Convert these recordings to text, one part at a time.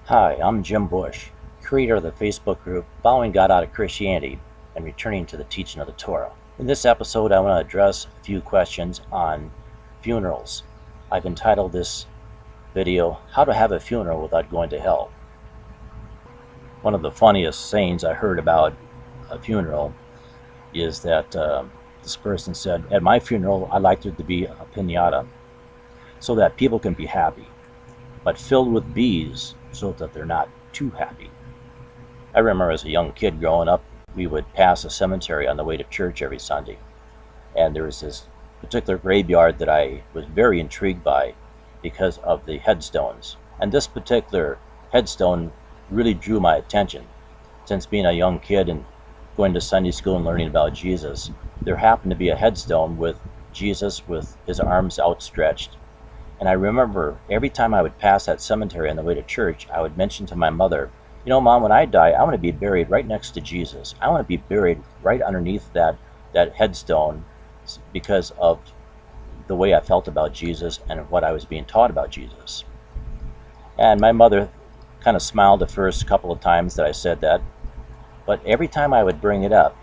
Hi, I'm Jim Bush, creator of the Facebook group Following God Out of Christianity and Returning to the Teaching of the Torah. In this episode, I want to address a few questions on funerals. I've entitled this video, How to Have a Funeral Without Going to Hell. One of the funniest sayings I heard about a funeral is that this person said, at my funeral, I'd like there to be a pinata so that people can be happy, but filled with bees so that they're not too happy. I remember as a young kid growing up, we would pass a cemetery on the way to church every Sunday. And there was this particular graveyard that I was very intrigued by because of the headstones. And this particular headstone really drew my attention. Since being a young kid and going to Sunday school and learning about Jesus, there happened to be a headstone with Jesus with his arms outstretched. And I remember every time I would pass that cemetery on the way to church, I would mention to my mother, you know, Mom, when I die, I want to be buried right next to Jesus. I want to be buried right underneath that headstone because of the way I felt about Jesus and what I was being taught about Jesus. And my mother kind of smiled the first couple of times that I said that, but every time I would bring it up,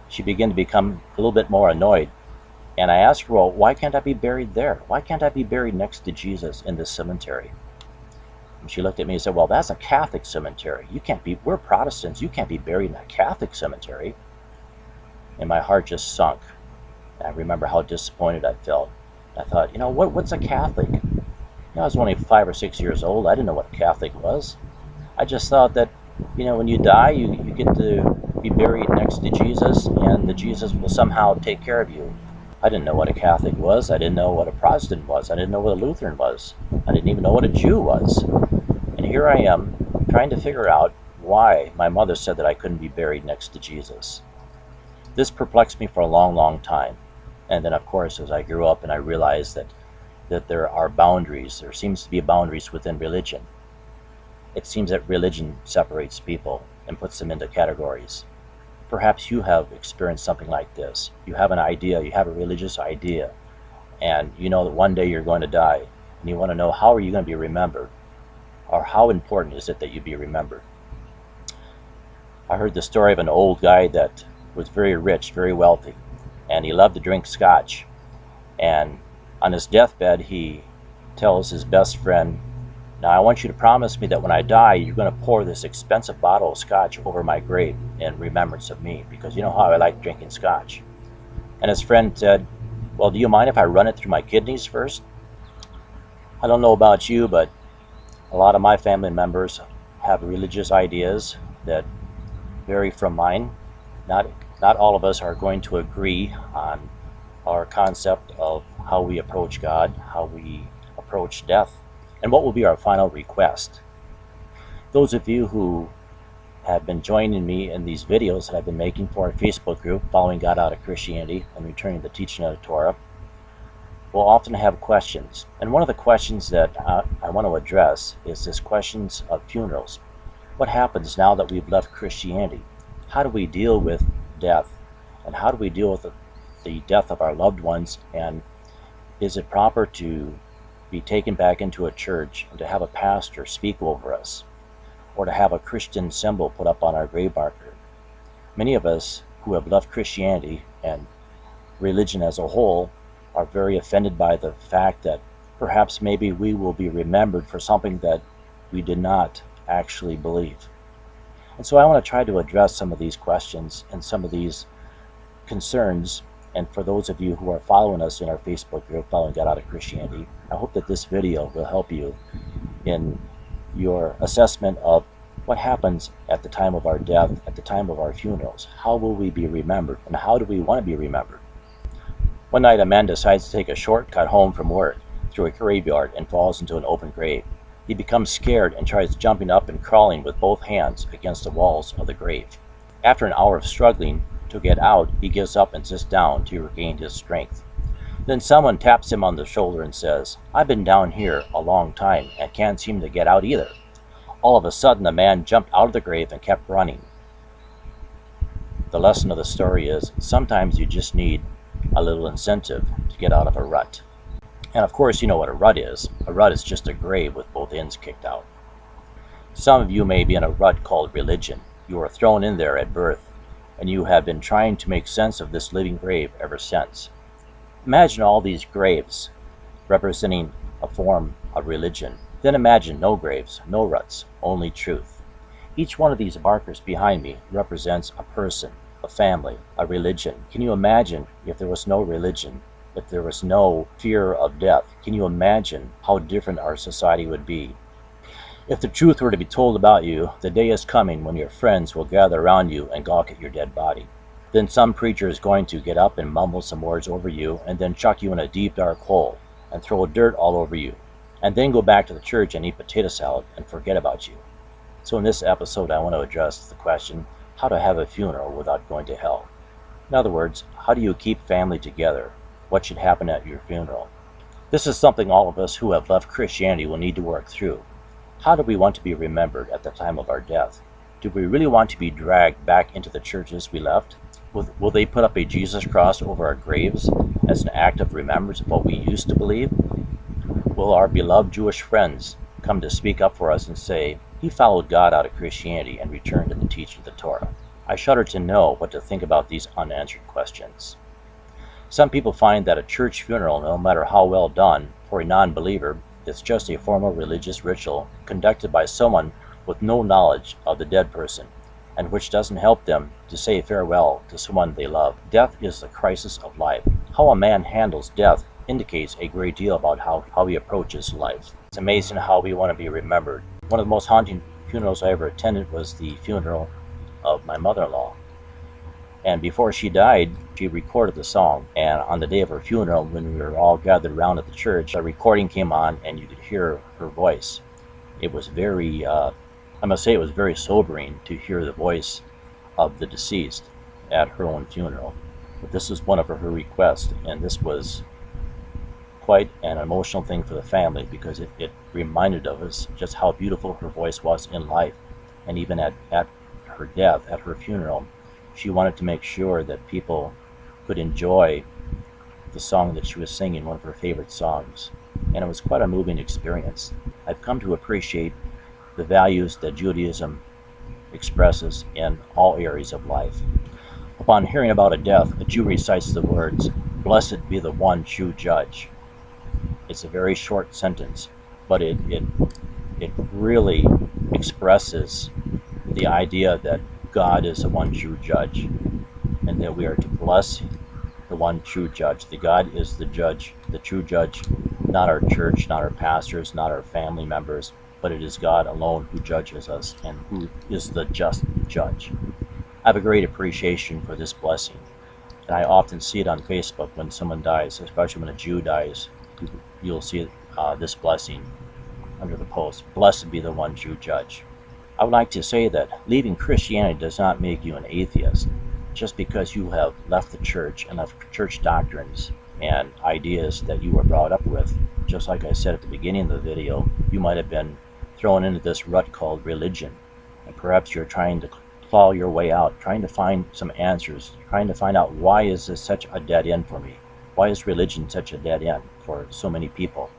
she began to become a little bit more annoyed. And I asked her, well, why can't I be buried there? Why can't I be buried next to Jesus in this cemetery? And she looked at me and said, well, that's a Catholic cemetery. We're Protestants. You can't be buried in a Catholic cemetery. And my heart just sunk. And I remember how disappointed I felt. I thought, you know, what's a Catholic? You know, I was only 5 or 6 years old. I didn't know what a Catholic was. I just thought that, you know, when you die, you get to be buried next to Jesus, and the Jesus will somehow take care of you. I didn't know what a Catholic was. I didn't know what a Protestant was. I didn't know what a Lutheran was. I didn't even know what a Jew was. And here I am trying to figure out why my mother said that I couldn't be buried next to Jesus. This perplexed me for a long, long time. And then, of course, as I grew up and I realized that there are boundaries, there seems to be boundaries within religion. It seems that religion separates people and puts them into categories. Perhaps you have experienced something like this. You have an idea, you have a religious idea, and you know that one day you're going to die, and you want to know how are you going to be remembered, or how important is it that you be remembered. I heard the story of an old guy that was very rich, very wealthy, and he loved to drink scotch. And on his deathbed, he tells his best friend, now I want you to promise me that when I die, you're going to pour this expensive bottle of scotch over my grave in remembrance of me, because you know how I like drinking scotch. And his friend said, well, do you mind if I run it through my kidneys first? I don't know about you, but a lot of my family members have religious ideas that vary from mine. Not all of us are going to agree on our concept of how we approach God, how we approach death, and what will be our final request. Those of you who have been joining me in these videos that I've been making for our Facebook group, Following God Out of Christianity and Returning to the Teaching of the Torah, will often have questions. And one of the questions that I want to address is this questions of funerals. What happens now that we've left Christianity? How do we deal with death? And how do we deal with the death of our loved ones? And is it proper to be taken back into a church and to have a pastor speak over us, or to have a Christian symbol put up on our grave marker? Many of us who have left Christianity and religion as a whole are very offended by the fact that perhaps maybe we will be remembered for something that we did not actually believe. And so I want to try to address some of these questions and some of these concerns. And for those of you who are following us in our Facebook group, Following God Out of Christianity, I hope that this video will help you in your assessment of what happens at the time of our death, at the time of our funerals. How will we be remembered, and how do we want to be remembered? One night a man decides to take a shortcut home from work through a graveyard and falls into an open grave. He becomes scared and tries jumping up and crawling with both hands against the walls of the grave. After an hour of struggling to get out, he gives up and sits down to regain his strength. Then someone taps him on the shoulder and says, I've been down here a long time and can't seem to get out either. All of a sudden, the man jumped out of the grave and kept running. The lesson of the story is sometimes you just need a little incentive to get out of a rut. And of course, you know what a rut is. A rut is just a grave with both ends kicked out. Some of you may be in a rut called religion. You were thrown in there at birth, and you have been trying to make sense of this living grave ever since. Imagine all these graves representing a form of religion. Then imagine no graves, no ruts, only truth. Each one of these markers behind me represents a person, a family, a religion. Can you imagine if there was no religion, if there was no fear of death? Can you imagine how different our society would be? If the truth were to be told about you, the day is coming when your friends will gather around you and gawk at your dead body. Then some preacher is going to get up and mumble some words over you, and then chuck you in a deep dark hole and throw dirt all over you, and then go back to the church and eat potato salad and forget about you. So in this episode, I want to address the question, how to have a funeral without going to hell. In other words, how do you keep family together? What should happen at your funeral? This is something all of us who have left Christianity will need to work through. How do we want to be remembered at the time of our death? Do we really want to be dragged back into the churches we left? Will they put up a Jesus cross over our graves as an act of remembrance of what we used to believe? Will our beloved Jewish friends come to speak up for us and say, he followed God out of Christianity and returned to the teaching of the Torah? I shudder to know what to think about these unanswered questions. Some people find that a church funeral, no matter how well done, for a non-believer, is just a formal religious ritual conducted by someone with no knowledge of the dead person, and which doesn't help them to say farewell to someone they love. Death is the crisis of life. How a man handles death indicates a great deal about how he approaches life. It's amazing how we want to be remembered. One of the most haunting funerals I ever attended was the funeral of my mother-in-law. And before she died, she recorded the song. And on the day of her funeral, when we were all gathered around at the church, a recording came on and you could hear her voice. It was very, I must say it was very sobering to hear the voice of the deceased at her own funeral. But this is one of her requests, and this was quite an emotional thing for the family because it reminded of us just how beautiful her voice was in life. And even at her death, at her funeral, she wanted to make sure that people could enjoy the song that she was singing, one of her favorite songs. And it was quite a moving experience. I've come to appreciate the values that Judaism expresses in all areas of life. Upon hearing about a death, a Jew recites the words, "Blessed be the one true judge." It's a very short sentence, but it really expresses the idea that God is the one true judge, and that we are to bless the one true judge. The God is the judge, the true judge, not our church, not our pastors, not our family members, but it is God alone who judges us and who is the just judge. I have a great appreciation for this blessing, and I often see it on Facebook when someone dies, especially when a Jew dies. You'll see this blessing under the post, "Blessed be the one true judge." I would like to say that leaving Christianity does not make you an atheist. Just because you have left the church and left church doctrines and ideas that you were brought up with, just like I said at the beginning of the video, you might have been thrown into this rut called religion. And perhaps you're trying to claw your way out, trying to find some answers, trying to find out, why is this such a dead end for me? Why is religion such a dead end for so many people?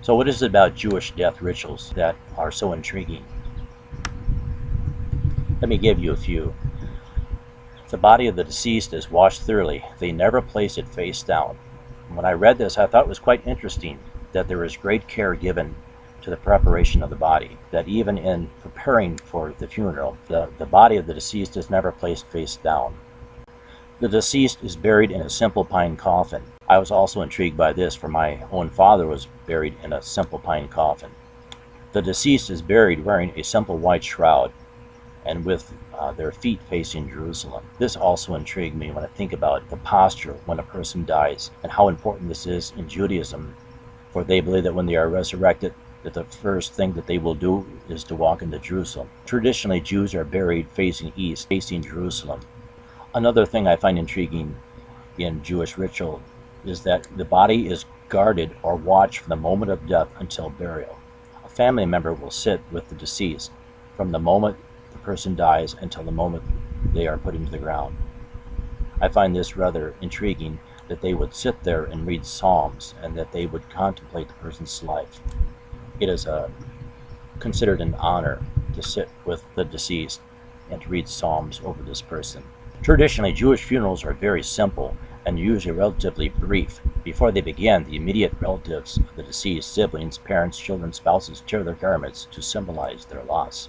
So what is it about Jewish death rituals that are so intriguing? Let me give you a few. The body of the deceased is washed thoroughly. They never place it face down. When I read this, I thought it was quite interesting that there is great care given to the preparation of the body, that even in preparing for the funeral, the body of the deceased is never placed face down. The deceased is buried in a simple pine coffin. I was also intrigued by this, for my own father was buried in a simple pine coffin. The deceased is buried wearing a simple white shroud and with their feet facing Jerusalem. This also intrigued me when I think about the posture when a person dies and how important this is in Judaism, for they believe that when they are resurrected, that the first thing that they will do is to walk into Jerusalem. Traditionally, Jews are buried facing east, facing Jerusalem. Another thing I find intriguing in Jewish ritual is that the body is guarded or watched from the moment of death until burial. A family member will sit with the deceased from the moment the person dies until the moment they are put into the ground. I find this rather intriguing, that they would sit there and read Psalms and that they would contemplate the person's life. It is considered an honor to sit with the deceased and to read psalms over this person. Traditionally, Jewish funerals are very simple and usually relatively brief. Before they begin, the immediate relatives of the deceased, siblings, parents, children, spouses, tear their garments to symbolize their loss.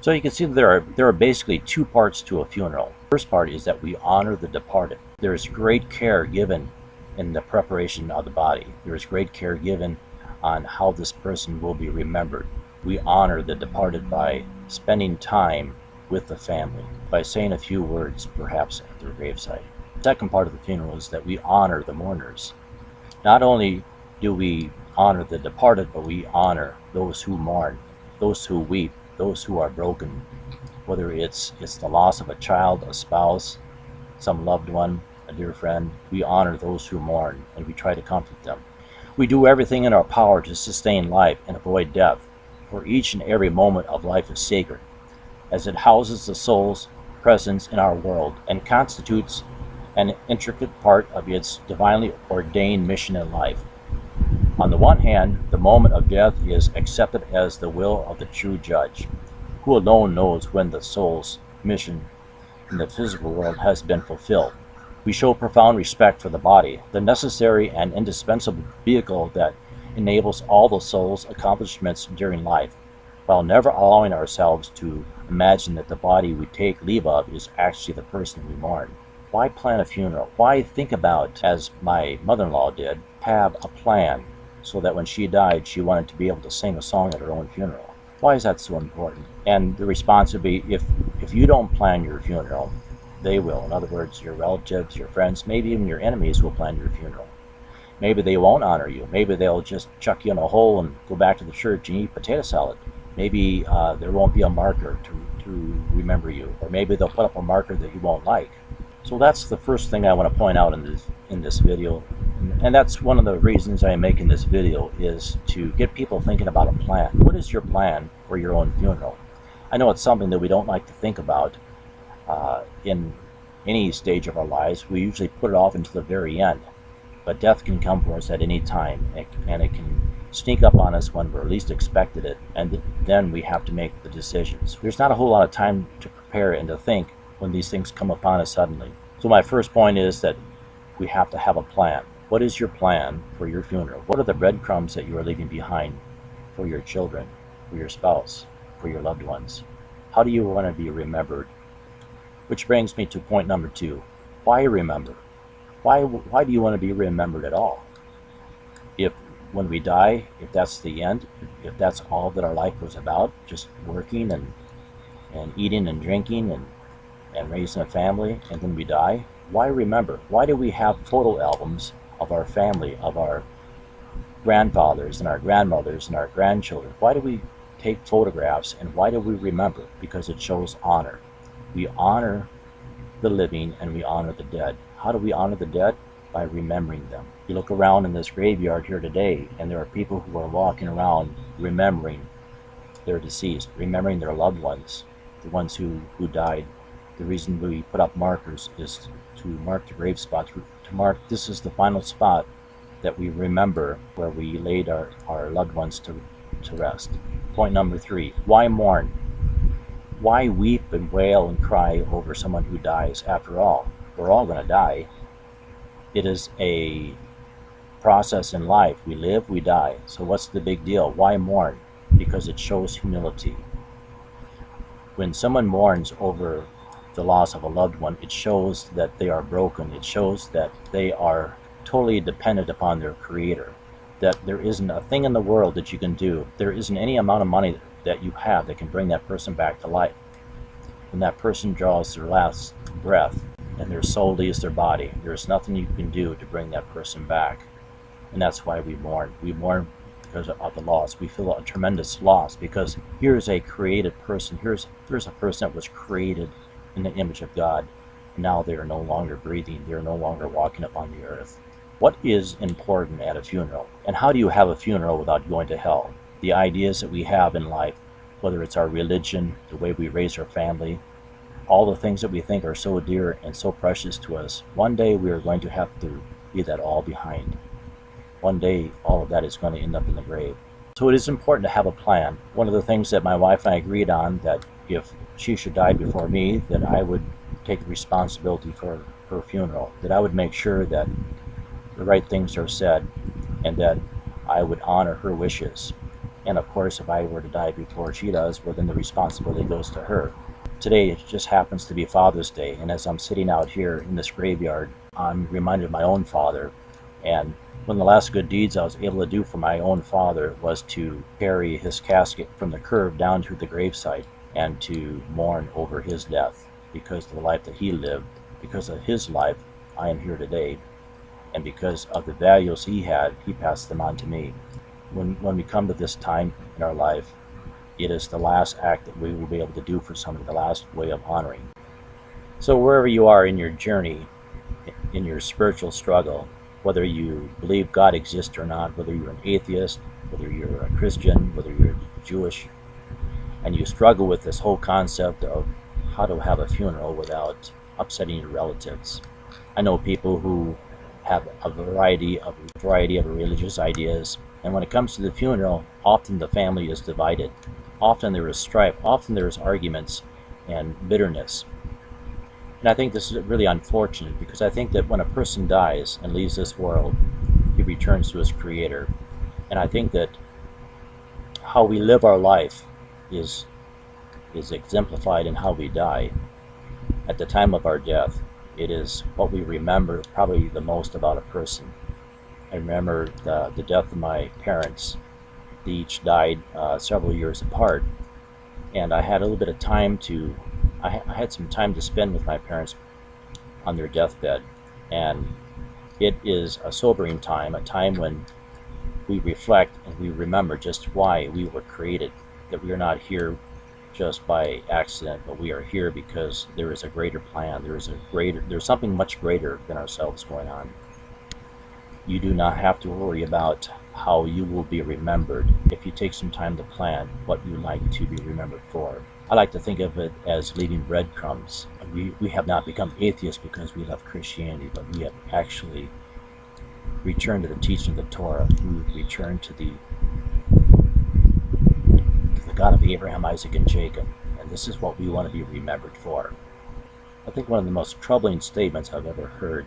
So you can see there are basically two parts to a funeral. The first part is that we honor the departed. There is great care given in the preparation of the body. There is great care given on how this person will be remembered. We honor the departed by spending time with the family, by saying a few words, perhaps at their graveside. The second part of the funeral is that we honor the mourners. Not only do we honor the departed, but we honor those who mourn, those who weep, those who are broken, whether it's the loss of a child, a spouse, some loved one, a dear friend. We honor those who mourn, and we try to comfort them. We do everything in our power to sustain life and avoid death, for each and every moment of life is sacred, as it houses the soul's presence in our world and constitutes an intricate part of its divinely ordained mission in life. On the one hand, the moment of death is accepted as the will of the true judge, who alone knows when the soul's mission in the physical world has been fulfilled. We show profound respect for the body, the necessary and indispensable vehicle that enables all the soul's accomplishments during life, while never allowing ourselves to imagine that the body we take leave of is actually the person we mourn. Why plan a funeral? Why think about, as my mother-in-law did, have a plan so that when she died, she wanted to be able to sing a song at her own funeral? Why is that so important? And the response would be, if you don't plan your funeral, they will. In other words, your relatives, your friends, maybe even your enemies will plan your funeral. Maybe they won't honor you. Maybe they'll just chuck you in a hole and go back to the church and eat potato salad. Maybe there won't be a marker to remember you, or maybe they'll put up a marker that you won't like. So that's the first thing I want to point out in this video, and that's one of the reasons I'm making this video, is to get people thinking about a plan. What is your plan for your own funeral? I know it's something that we don't like to think about in any stage of our lives. We usually put it off until the very end, but death can come for us at any time, and it can sneak up on us when we're least expected it, and then we have to make the decisions. There's not a whole lot of time to prepare and to think when these things come upon us suddenly. So my first point is that we have to have a plan. What is your plan for your funeral? What are the breadcrumbs that you are leaving behind for your children, for your spouse, for your loved ones? How do you want to be remembered? Which brings me to point number 2. Why remember? Why do you want to be remembered at all? If when we die, if that's the end, if that's all that our life was about, just working and eating and drinking and raising a family, and then we die, why remember? Why do we have photo albums of our family, of our grandfathers and our grandmothers and our grandchildren? Why do we take photographs, and why do we remember? Because it shows honor. We honor the living and we honor the dead. How do we honor the dead? By remembering them. You look around in this graveyard here today, and there are people who are walking around remembering their deceased, remembering their loved ones, the ones who died. The reason we put up markers is to mark the grave spot, to mark this is the final spot that we remember where we laid our loved ones to rest. Point number 3, why mourn? Why weep and wail and cry over someone who dies? After all, we're all going to die. It is a process in life. We live, we die. So what's the big deal? Why mourn? Because it shows humility. When someone mourns over the loss of a loved one, it shows that they are broken. It shows that they are totally dependent upon their Creator, that there isn't a thing in the world that you can do, there isn't any amount of money that you have that can bring that person back to life. When that person draws their last breath and their soul leaves their body, there's nothing you can do to bring that person back. And that's why we mourn. We mourn because of the loss. We feel a tremendous loss, because here's a created person. Here's a person that was created in the image of God. Now they are no longer breathing. They are no longer walking upon the earth. What is important at a funeral? And how do you have a funeral without going to hell? The ideas that we have in life, whether it's our religion, the way we raise our family, all the things that we think are so dear and so precious to us, one day we are going to have to leave that all behind. One day all of that is going to end up in the grave. So it is important to have a plan. One of the things that my wife and I agreed on, that if she should die before me, that I would take responsibility for her funeral, that I would make sure that the right things are said, and that I would honor her wishes. And of course, if I were to die before she does, well, then the responsibility goes to her. Today, it just happens to be Father's Day, and as I'm sitting out here in this graveyard, I'm reminded of my own father. And one of the last good deeds I was able to do for my own father was to carry his casket from the curb down to the gravesite and to mourn over his death, because of the life that he lived. Because of his life, I am here today. And because of the values he had, he passed them on to me. When we come to this time in our life, it is the last act that we will be able to do for somebody, the last way of honoring. So wherever you are in your journey, in your spiritual struggle, whether you believe God exists or not, whether you're an atheist, whether you're a Christian, whether you're Jewish, and you struggle with this whole concept of how to have a funeral without upsetting your relatives. I know people who have a variety of religious ideas, and when it comes to the funeral, often the family is divided. Often there is strife, often there is arguments and bitterness. And I think this is really unfortunate, because I think that when a person dies and leaves this world, he returns to his Creator. And I think that how we live our life is exemplified in how we die. At the time of our death, it is what we remember probably the most about a person. I remember the death of my parents. They each died several years apart, and I had a little bit of time to I had some time to spend with my parents on their deathbed, and it is a sobering time, a time when we reflect and we remember just why we were created, that we are not here just by accident, but we are here because there is a greater plan. There's something much greater than ourselves going on. You do not have to worry about how you will be remembered if you take some time to plan what you like to be remembered for. I like to think of it as leaving breadcrumbs. We have not become atheists because we love Christianity, but we have actually returned to the teaching of the Torah. We returned to the God of Abraham, Isaac, and Jacob, and this is what we want to be remembered for. I think one of the most troubling statements I've ever heard,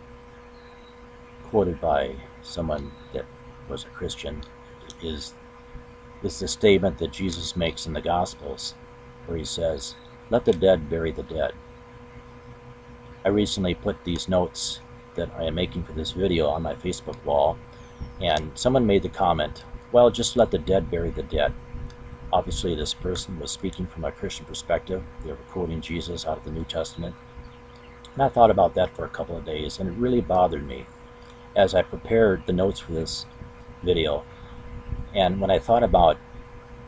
quoted by someone that was a Christian, is the statement that Jesus makes in the Gospels, where he says, "Let the dead bury the dead." I recently put these notes that I am making for this video on my Facebook wall, and someone made the comment, "Well, just let the dead bury the dead." Obviously, this person was speaking from a Christian perspective. They were quoting Jesus out of the New Testament. And I thought about that for a couple of days, and it really bothered me as I prepared the notes for this video. And when I thought about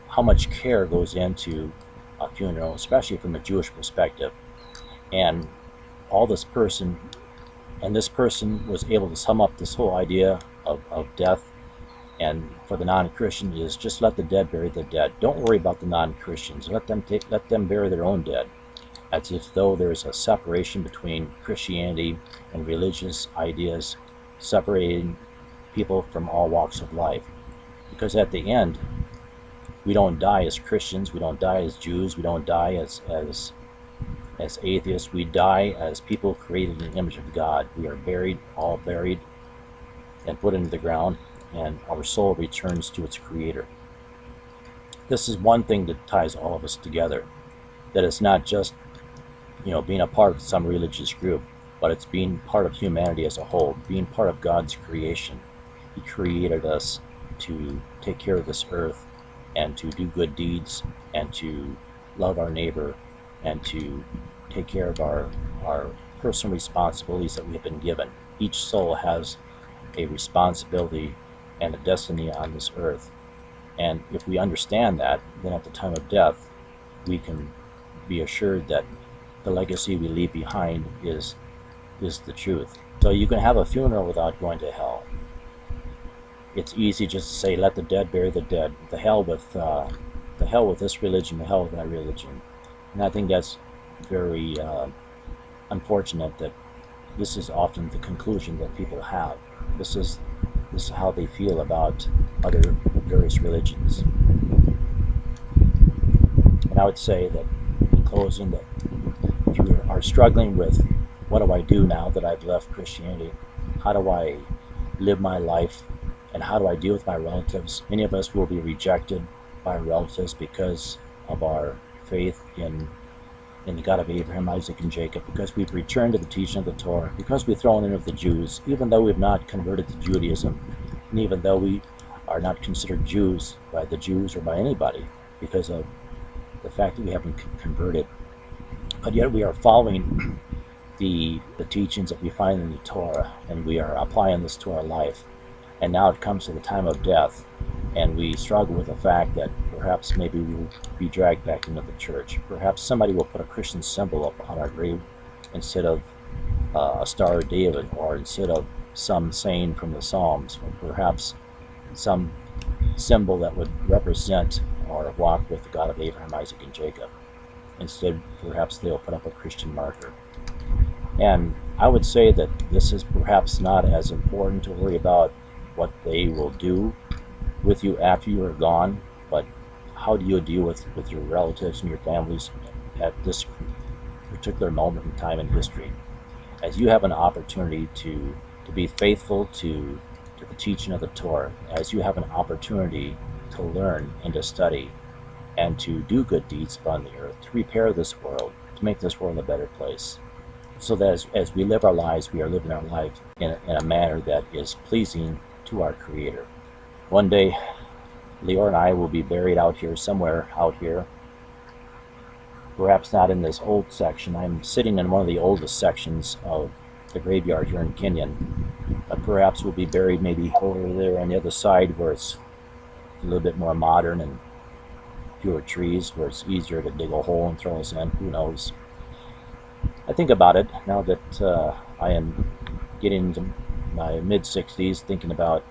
how much care goes into a funeral, especially from a Jewish perspective, and this person was able to sum up this whole idea of death, and for the non-Christian is just let the dead bury the dead. Don't worry about the non-Christians. Let them bury their own dead, as if though there's a separation between Christianity and religious ideas, separating people from all walks of life. Because at the end, we don't die as Christians, we don't die as Jews, we don't die as atheists. We die as people created in the image of God. We are all buried and put into the ground, and our soul returns to its Creator. This is one thing that ties all of us together, that it's not just being a part of some religious group, but it's being part of humanity as a whole, being part of God's creation. He created us to take care of this earth and to do good deeds and to love our neighbor and to take care of our personal responsibilities that we have been given. Each soul has a responsibility and a destiny on this earth. And if we understand that, then at the time of death, we can be assured that the legacy we leave behind is the truth. So you can have a funeral without going to hell. It's easy just to say, let the dead bury the dead. The hell with this religion, the hell with that religion. And I think that's very unfortunate that this is often the conclusion that people have. This is how they feel about other various religions. And I would say that, in closing, that if you are struggling with what do I do now that I've left Christianity, how do I live my life, and how do I deal with my relatives? Many of us will be rejected by our relatives because of our faith in the God of Abraham, Isaac, and Jacob, because we've returned to the teaching of the Torah, because we've thrown in with the Jews, even though we've not converted to Judaism, and even though we are not considered Jews by the Jews or by anybody because of the fact that we haven't converted. But yet we are following the teachings that we find in the Torah, and we are applying this to our life. And now it comes to the time of death, and we struggle with the fact that perhaps maybe we will be dragged back into the church. Perhaps somebody will put a Christian symbol up on our grave instead of a Star of David, or instead of some saying from the Psalms, or perhaps some symbol that would represent or walk with the God of Abraham, Isaac, and Jacob. Instead, perhaps they'll put up a Christian marker. And I would say that this is perhaps not as important to worry about what they will do with you after you are gone, but how do you deal with your relatives and your families at this particular moment in time in history, as you have an opportunity to be faithful to the teaching of the Torah, as you have an opportunity to learn and to study and to do good deeds upon the earth, to repair this world, to make this world a better place, so that as we live our lives, we are living our life in a manner that is pleasing to our Creator. One day, Leora and I will be buried out here, somewhere out here. Perhaps not in this old section. I'm sitting in one of the oldest sections of the graveyard here in Kenyon. But perhaps we'll be buried maybe over there on the other side, where it's a little bit more modern and fewer trees, where it's easier to dig a hole and throw us in. Who knows? I think about it now that I am getting into my mid-60s, thinking about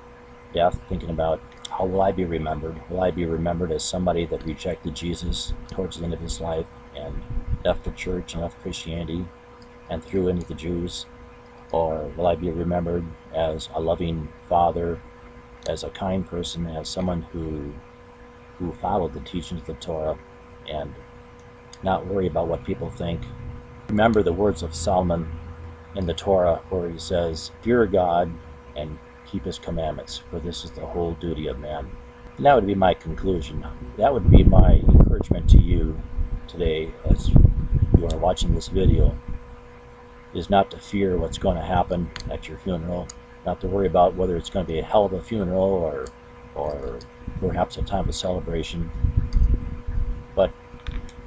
death, thinking about how will I be remembered? Will I be remembered as somebody that rejected Jesus towards the end of his life and left the church and left Christianity and threw into the Jews? Or will I be remembered as a loving father, as a kind person, as someone who followed the teachings of the Torah and not worry about what people think? Remember the words of Solomon in the Torah, where he says, "Fear God and keep his commandments, for this is the whole duty of man." And that would be my conclusion. That would be my encouragement to you today as you are watching this video, is not to fear what's going to happen at your funeral, not to worry about whether it's going to be a hell of a funeral or perhaps a time of celebration, but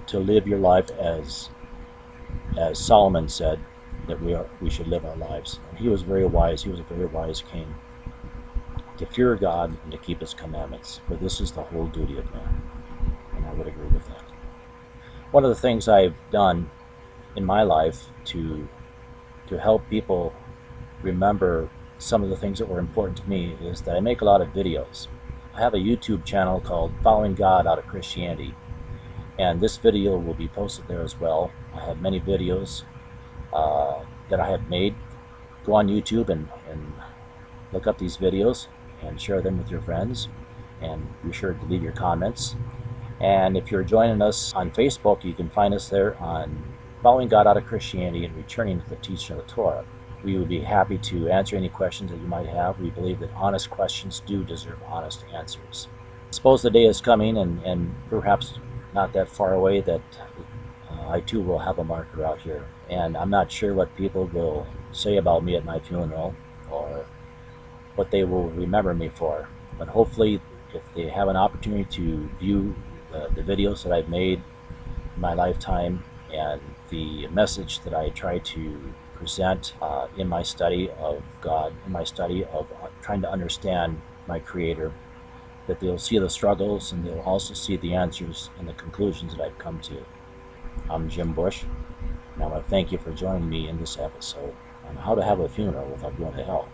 to live your life as Solomon said that we should live our lives. And he was very wise. He was a very wise king. To fear God and to keep his commandments, for this is the whole duty of man. And I would agree with that. One of the things I've done in my life to help people remember some of the things that were important to me is that I make a lot of videos. I have a YouTube channel called Following God Out of Christianity, and this video will be posted there as well. I have many videos that I have made. Go on YouTube and look up these videos and share them with your friends, and be sure to leave your comments. And if you're joining us on Facebook, you can find us there on Following God Out of Christianity and Returning to the Teaching of the Torah. We would be happy to answer any questions that you might have. We believe that honest questions do deserve honest answers. Suppose the day is coming, and perhaps not that far away, that I too will have a marker out here. And I'm not sure what people will say about me at my funeral or what they will remember me for. But hopefully, if they have an opportunity to view the videos that I've made in my lifetime and the message that I try to present in my study of God, in my study of trying to understand my Creator, that they'll see the struggles and they'll also see the answers and the conclusions that I've come to. I'm Jim Bush, and I want to thank you for joining me in this episode on how to have a funeral without going to hell.